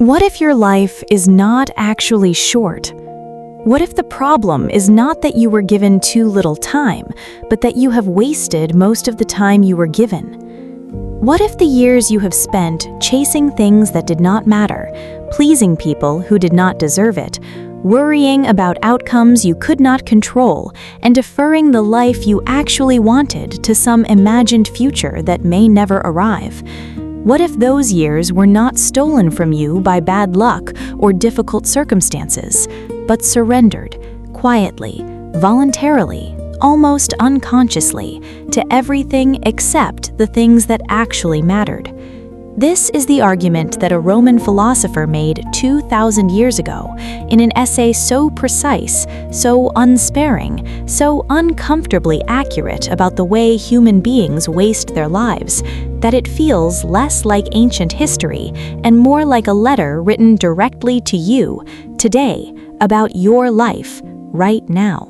What if your life is not actually short? What if the problem is not that you were given too little time, but that you have wasted most of the time you were given? What if the years you have spent chasing things that did not matter, pleasing people who did not deserve it, worrying about outcomes you could not control, and deferring the life you actually wanted to some imagined future that may never arrive? What if those years were not stolen from you by bad luck or difficult circumstances, but surrendered, quietly, voluntarily, almost unconsciously, to everything except the things that actually mattered? This is the argument that a Roman philosopher made 2,000 years ago in an essay so precise, so unsparing, so uncomfortably accurate about the way human beings waste their lives, that it feels less like ancient history and more like a letter written directly to you, today, about your life, right now.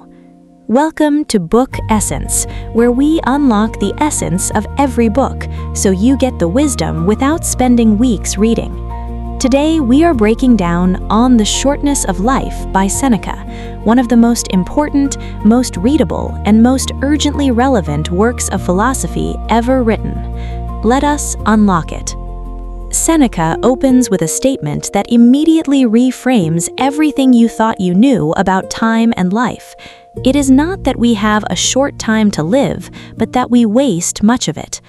Welcome to Book Essence, where we unlock the essence of every book, so you get the wisdom without spending weeks reading. Today, we are breaking down On the Shortness of Life by Seneca, one of the most important, most readable, and most urgently relevant works of philosophy ever written. Let us unlock it. Seneca opens with a statement that immediately reframes everything you thought you knew about time and life. It is not that we have a short time to live, but that we waste much of it.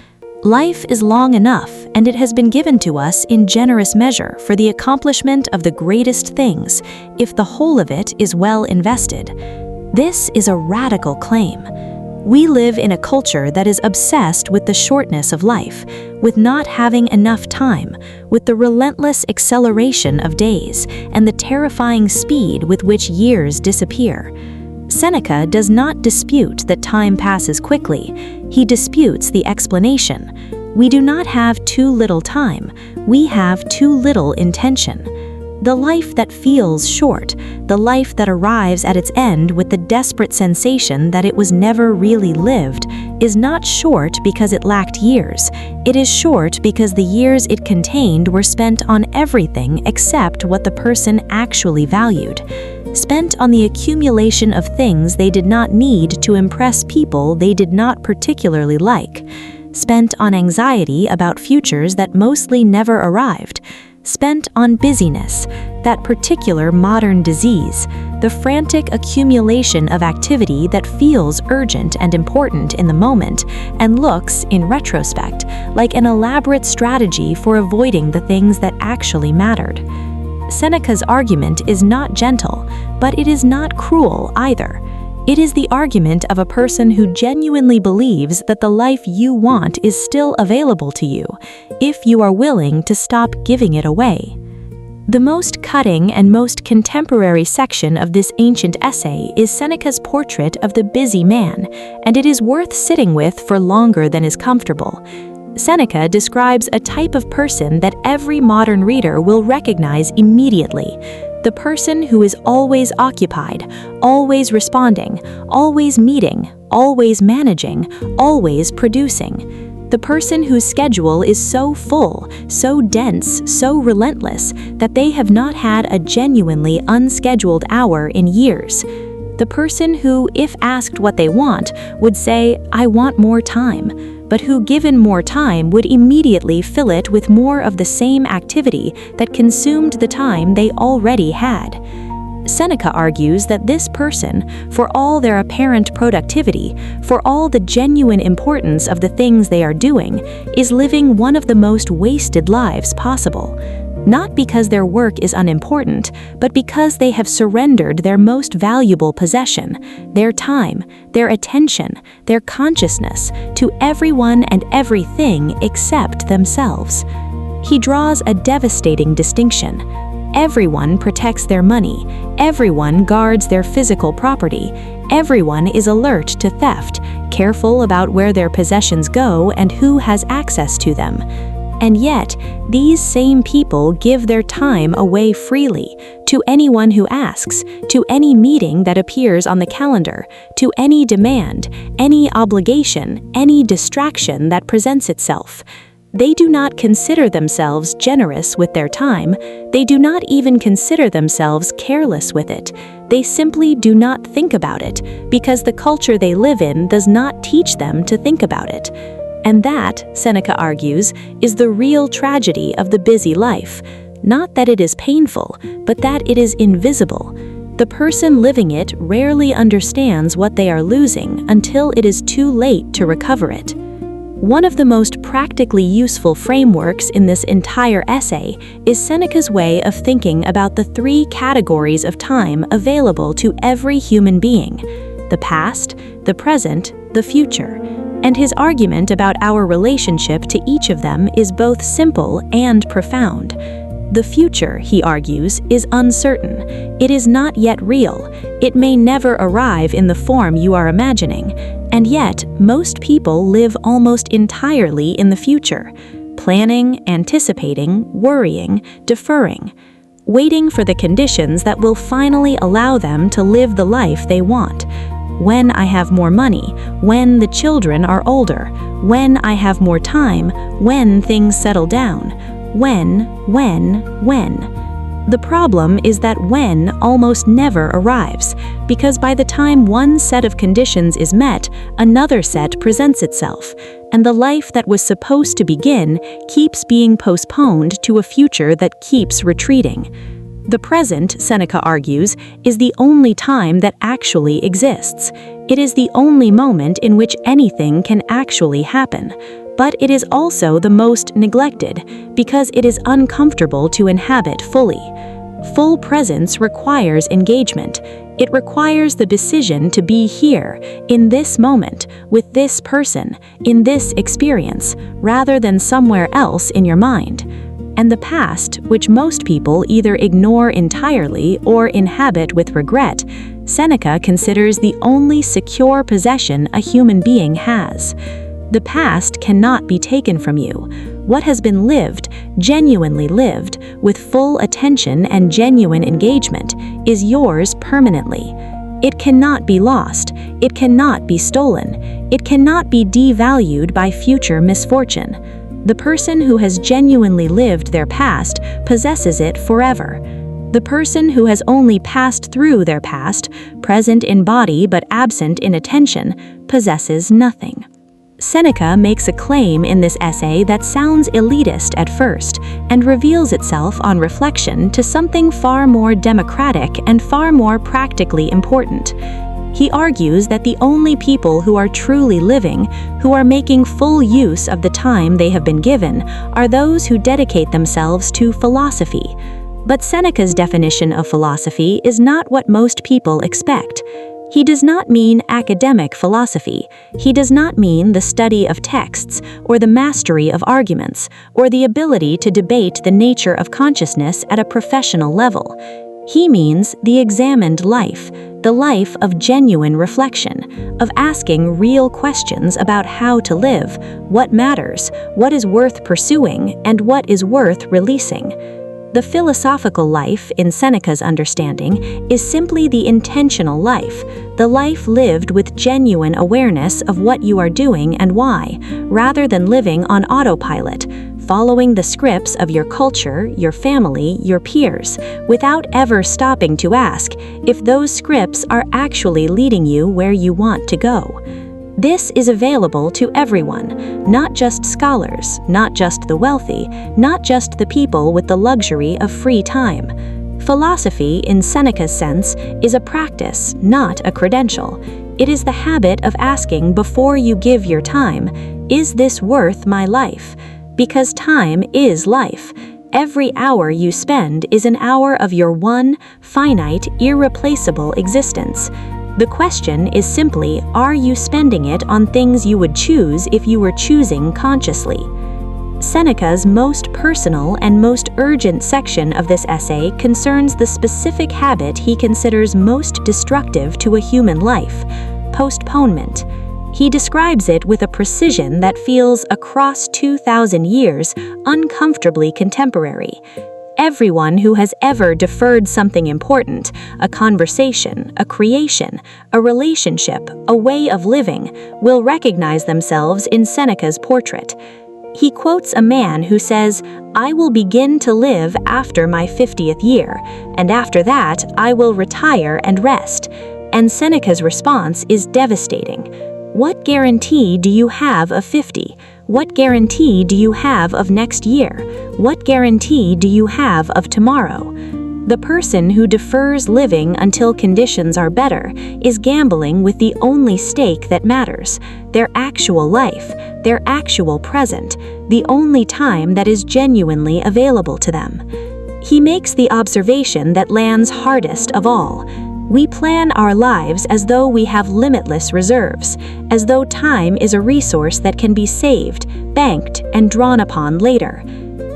Life is long enough, and it has been given to us in generous measure for the accomplishment of the greatest things, if the whole of it is well invested. This is a radical claim. We live in a culture that is obsessed with the shortness of life, with not having enough time, with the relentless acceleration of days, and the terrifying speed with which years disappear. Seneca does not dispute that time passes quickly. He disputes the explanation. We do not have too little time. We have too little intention. The life that feels short, the life that arrives at its end with the desperate sensation that it was never really lived, is not short because it lacked years. It is short because the years it contained were spent on everything except what the person actually valued. Spent on the accumulation of things they did not need to impress people they did not particularly like. Spent on anxiety about futures that mostly never arrived. Spent on busyness, that particular modern disease, the frantic accumulation of activity that feels urgent and important in the moment and looks, in retrospect, like an elaborate strategy for avoiding the things that actually mattered. Seneca's argument is not gentle, but it is not cruel either. It is the argument of a person who genuinely believes that the life you want is still available to you, if you are willing to stop giving it away. The most cutting and most contemporary section of this ancient essay is Seneca's portrait of the busy man, and it is worth sitting with for longer than is comfortable. Seneca describes a type of person that every modern reader will recognize immediately. The person who is always occupied, always responding, always meeting, always managing, always producing. The person whose schedule is so full, so dense, so relentless, that they have not had a genuinely unscheduled hour in years. The person who, if asked what they want, would say, "I want more time," but who, given more time, would immediately fill it with more of the same activity that consumed the time they already had. Seneca argues that this person, for all their apparent productivity, for all the genuine importance of the things they are doing, is living one of the most wasted lives possible. Not because their work is unimportant, but because they have surrendered their most valuable possession, their time, their attention, their consciousness, to everyone and everything except themselves. He draws a devastating distinction. Everyone protects their money. Everyone guards their physical property. Everyone is alert to theft, careful about where their possessions go and who has access to them. And yet, these same people give their time away freely, to anyone who asks, to any meeting that appears on the calendar, to any demand, any obligation, any distraction that presents itself. They do not consider themselves generous with their time. They do not even consider themselves careless with it. They simply do not think about it, because the culture they live in does not teach them to think about it. And that, Seneca argues, is the real tragedy of the busy life. Not that it is painful, but that it is invisible. The person living it rarely understands what they are losing until it is too late to recover it. One of the most practically useful frameworks in this entire essay is Seneca's way of thinking about the three categories of time available to every human being: the past, the present, the future. And his argument about our relationship to each of them is both simple and profound. The future, he argues, is uncertain. It is not yet real. It may never arrive in the form you are imagining. And yet, most people live almost entirely in the future, planning, anticipating, worrying, deferring, waiting for the conditions that will finally allow them to live the life they want. When I have more money, when the children are older, when I have more time, when things settle down. When. The problem is that when almost never arrives, because by the time one set of conditions is met, another set presents itself, and the life that was supposed to begin keeps being postponed to a future that keeps retreating. The present, Seneca argues, is the only time that actually exists. It is the only moment in which anything can actually happen. But it is also the most neglected, because it is uncomfortable to inhabit fully. Full presence requires engagement. It requires the decision to be here, in this moment, with this person, in this experience, rather than somewhere else in your mind. And the past, which most people either ignore entirely or inhabit with regret, Seneca considers the only secure possession a human being has. The past cannot be taken from you. What has been lived, genuinely lived, with full attention and genuine engagement, is yours permanently. It cannot be lost. It cannot be stolen. It cannot be devalued by future misfortune. The person who has genuinely lived their past possesses it forever. The person who has only passed through their past, present in body but absent in attention, possesses nothing. Seneca makes a claim in this essay that sounds elitist at first and reveals itself on reflection to something far more democratic and far more practically important. He argues that the only people who are truly living, who are making full use of the time they have been given, are those who dedicate themselves to philosophy. But Seneca's definition of philosophy is not what most people expect. He does not mean academic philosophy. He does not mean the study of texts, or the mastery of arguments, or the ability to debate the nature of consciousness at a professional level. He means the examined life, the life of genuine reflection, of asking real questions about how to live, what matters, what is worth pursuing, and what is worth releasing. The philosophical life, in Seneca's understanding, is simply the intentional life, the life lived with genuine awareness of what you are doing and why, rather than living on autopilot, following the scripts of your culture, your family, your peers, without ever stopping to ask if those scripts are actually leading you where you want to go. This is available to everyone, not just scholars, not just the wealthy, not just the people with the luxury of free time. Philosophy, in Seneca's sense, is a practice, not a credential. It is the habit of asking before you give your time, is this worth my life? Because time is life. Every hour you spend is an hour of your one, finite, irreplaceable existence. The question is simply, are you spending it on things you would choose if you were choosing consciously? Seneca's most personal and most urgent section of this essay concerns the specific habit he considers most destructive to a human life: postponement. He describes it with a precision that feels, across 2,000 years, uncomfortably contemporary. Everyone who has ever deferred something important, a conversation, a creation, a relationship, a way of living, will recognize themselves in Seneca's portrait. He quotes a man who says, "I will begin to live after my 50th year, and after that I will retire and rest." And Seneca's response is devastating. What guarantee do you have of 50? What guarantee do you have of next year? What guarantee do you have of tomorrow? The person who defers living until conditions are better is gambling with the only stake that matters, their actual life, their actual present, the only time that is genuinely available to them. He makes the observation that lands hardest of all. We plan our lives as though we have limitless reserves, as though time is a resource that can be saved, banked, and drawn upon later.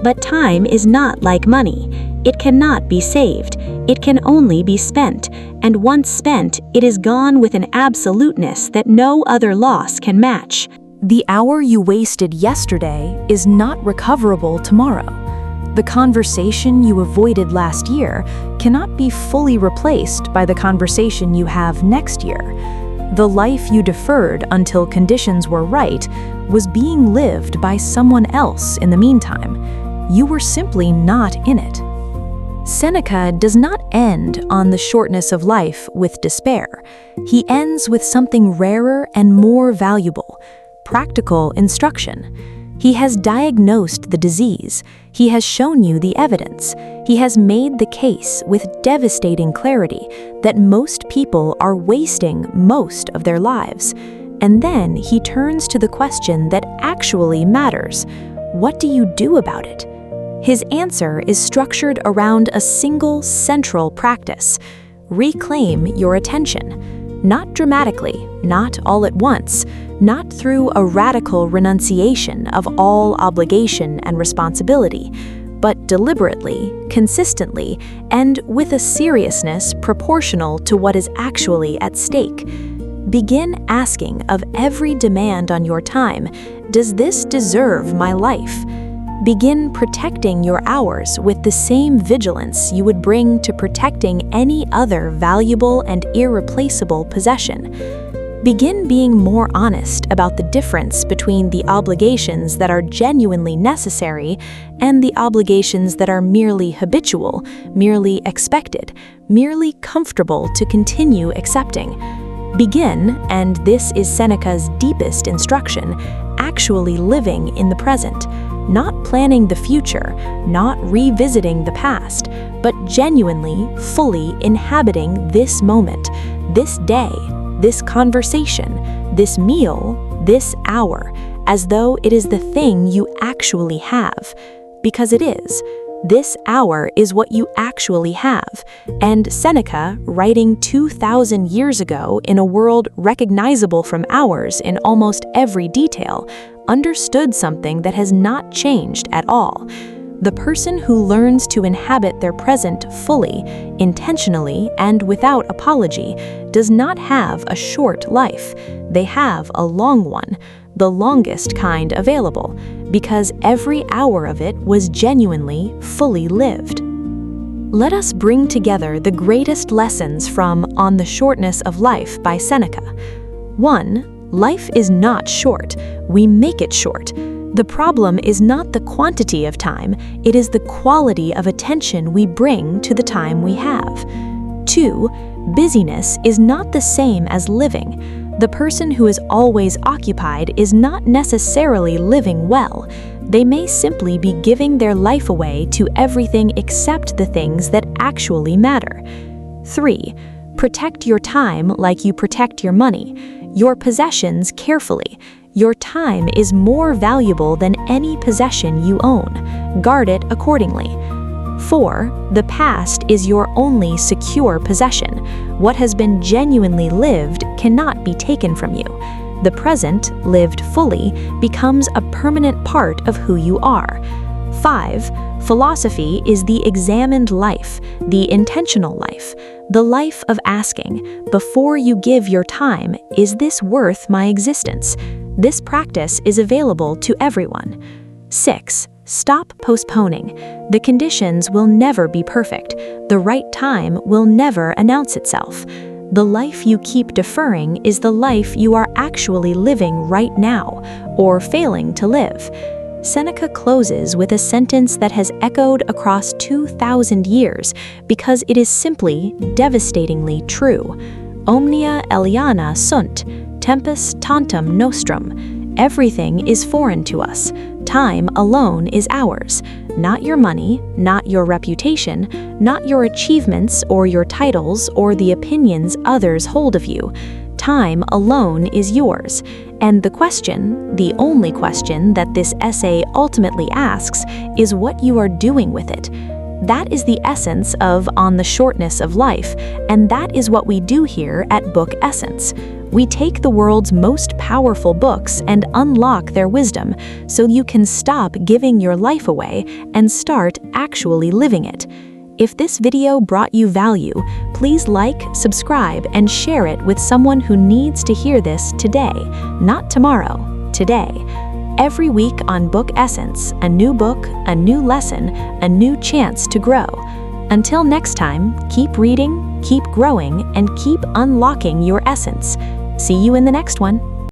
But time is not like money. It cannot be saved. It can only be spent, and once spent, it is gone with an absoluteness that no other loss can match. The hour you wasted yesterday is not recoverable tomorrow. The conversation you avoided last year cannot be fully replaced by the conversation you have next year. The life you deferred until conditions were right was being lived by someone else in the meantime. You were simply not in it. Seneca does not end on the shortness of life with despair. He ends with something rarer and more valuable: practical instruction. He has diagnosed the disease. He has shown you the evidence. He has made the case with devastating clarity that most people are wasting most of their lives. And then he turns to the question that actually matters: what do you do about it? His answer is structured around a single central practice: reclaim your attention. Not dramatically, not all at once, not through a radical renunciation of all obligation and responsibility, but deliberately, consistently, and with a seriousness proportional to what is actually at stake. Begin asking of every demand on your time, does this deserve my life? Begin protecting your hours with the same vigilance you would bring to protecting any other valuable and irreplaceable possession. Begin being more honest about the difference between the obligations that are genuinely necessary and the obligations that are merely habitual, merely expected, merely comfortable to continue accepting. Begin, and this is Seneca's deepest instruction, actually living in the present. Not planning the future, not revisiting the past, but genuinely, fully inhabiting this moment, this day, this conversation, this meal, this hour, as though it is the thing you actually have. Because it is. This hour is what you actually have. And Seneca, writing 2,000 years ago in a world recognizable from ours in almost every detail, understood something that has not changed at all. The person who learns to inhabit their present fully, intentionally, and without apology does not have a short life. They have a long one, the longest kind available, because every hour of it was genuinely, fully lived. Let us bring together the greatest lessons from On the Shortness of Life by Seneca. 1. Life is not short. We make it short. The problem is not the quantity of time, it is the quality of attention we bring to the time we have. 2. Busyness is not the same as living. The person who is always occupied is not necessarily living well. They may simply be giving their life away to everything except the things that actually matter. 3. Protect your time like you protect your money, your possessions carefully. Your time is more valuable than any possession you own. Guard it accordingly. 4. The past is your only secure possession. What has been genuinely lived cannot be taken from you. The present, lived fully, becomes a permanent part of who you are. 5. Philosophy is the examined life, the intentional life, the life of asking, before you give your time, is this worth my existence? This practice is available to everyone. 6. Stop postponing. The conditions will never be perfect. The right time will never announce itself. The life you keep deferring is the life you are actually living right now, or failing to live. Seneca closes with a sentence that has echoed across 2,000 years because it is simply devastatingly true. Omnia aliena sunt, tempus tantum nostrum. Everything is foreign to us. Time alone is ours. Not your money, not your reputation, not your achievements or your titles or the opinions others hold of you. Time alone is yours. And the question, the only question that this essay ultimately asks, is what you are doing with it. That is the essence of On the Shortness of Life, and that is what we do here at Book Essence. We take the world's most powerful books and unlock their wisdom so you can stop giving your life away and start actually living it. If this video brought you value, please like, subscribe, and share it with someone who needs to hear this today, not tomorrow, today. Every week on Book Essence, a new book, a new lesson, a new chance to grow. Until next time, keep reading, keep growing, and keep unlocking your essence. See you in the next one.